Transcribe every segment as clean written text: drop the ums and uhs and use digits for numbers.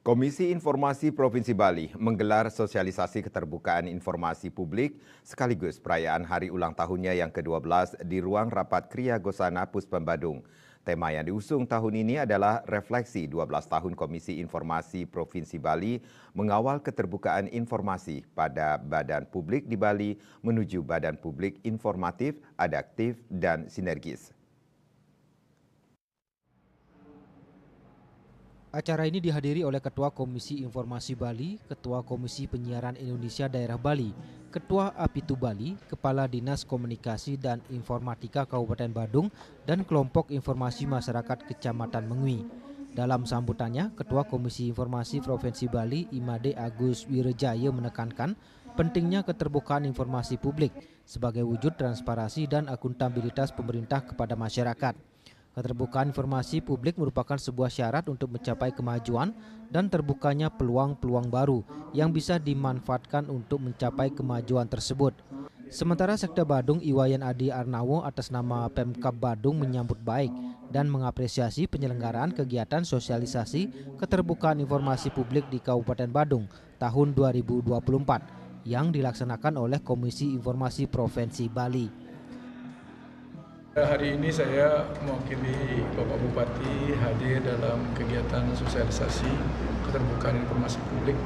Komisi Informasi Provinsi Bali menggelar sosialisasi keterbukaan informasi publik sekaligus perayaan hari ulang tahunnya yang ke-12 di ruang rapat Kriya Gosana Puspem Badung. Tema yang diusung tahun ini adalah refleksi 12 tahun Komisi Informasi Provinsi Bali mengawal keterbukaan informasi pada badan publik di Bali menuju badan publik informatif, adaptif, dan sinergis. Acara ini dihadiri oleh Ketua Komisi Informasi Bali, Ketua Komisi Penyiaran Indonesia Daerah Bali, Ketua Apitu Bali, Kepala Dinas Komunikasi dan Informatika Kabupaten Badung, dan Kelompok Informasi Masyarakat Kecamatan Mengui. Dalam sambutannya, Ketua Komisi Informasi Provinsi Bali, Imade Agus Wirejaya menekankan pentingnya keterbukaan informasi publik sebagai wujud transparansi dan akuntabilitas pemerintah kepada masyarakat. Keterbukaan informasi publik merupakan sebuah syarat untuk mencapai kemajuan dan terbukanya peluang-peluang baru yang bisa dimanfaatkan untuk mencapai kemajuan tersebut. Sementara Sekda Badung Iwayan Adi Arnawo atas nama Pemkab Badung menyambut baik dan mengapresiasi penyelenggaraan kegiatan sosialisasi keterbukaan informasi publik di Kabupaten Badung tahun 2024 yang dilaksanakan oleh Komisi Informasi Provinsi Bali. Hari ini saya mewakili Bapak Bupati hadir dalam kegiatan sosialisasi keterbukaan informasi publik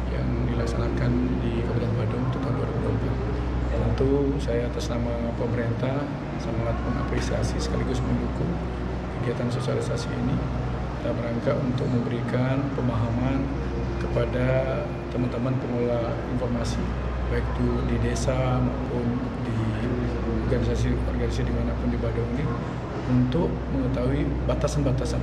yang dilaksanakan di Kabupaten Badung tahun 2024. Tentu saya atas nama pemerintah sangat mengapresiasi sekaligus mendukung kegiatan sosialisasi ini dalam rangka untuk memberikan pemahaman kepada teman-teman pengelola informasi baik itu di desa maupun di organisasi dimanapun di Badung ini untuk mengetahui batasan-batasan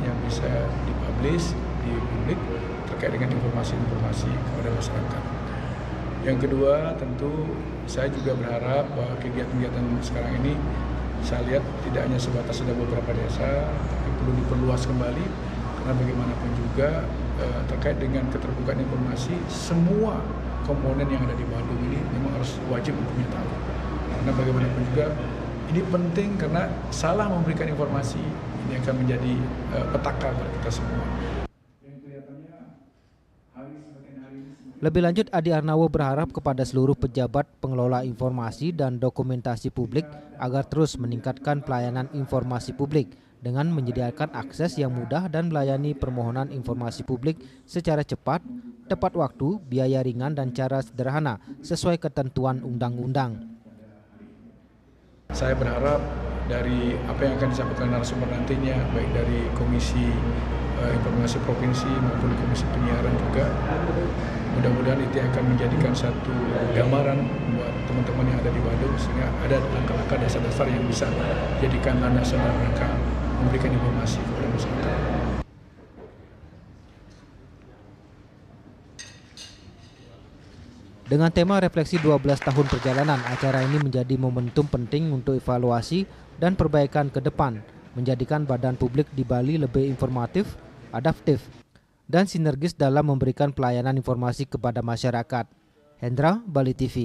yang bisa dipublish di publik terkait dengan informasi-informasi kepada masyarakat. Yang kedua, tentu saya juga berharap bahwa kegiatan-kegiatan sekarang ini saya lihat tidak hanya sebatas ada beberapa desa, tapi perlu diperluas kembali karena bagaimanapun juga terkait dengan keterbukaan informasi semua komponen yang ada di Badung ini memang harus wajib untuk tahu. Karena bagaimanapun juga ini penting karena salah memberikan informasi ini akan menjadi petaka bagi kita semua. Lebih lanjut, Adi Arnawo berharap kepada seluruh pejabat pengelola informasi dan dokumentasi publik agar terus meningkatkan pelayanan informasi publik dengan menyediakan akses yang mudah dan melayani permohonan informasi publik secara cepat, tepat waktu, biaya ringan, dan cara sederhana sesuai ketentuan undang-undang. Saya berharap dari apa yang akan disampaikan narasumber nantinya, baik dari Komisi Informasi Provinsi maupun Komisi Penyiaran juga, mudah-mudahan itu akan menjadikan satu gambaran buat teman-teman yang ada di Badung sehingga ada langkah-langkah dasar-dasar yang bisa jadikan landasan dalam rangka memberikan informasi kepada masyarakat. Dengan tema refleksi 12 tahun perjalanan, acara ini menjadi momentum penting untuk evaluasi dan perbaikan ke depan, menjadikan badan publik di Bali lebih informatif, adaptif, dan sinergis dalam memberikan pelayanan informasi kepada masyarakat. Hendra, Bali TV.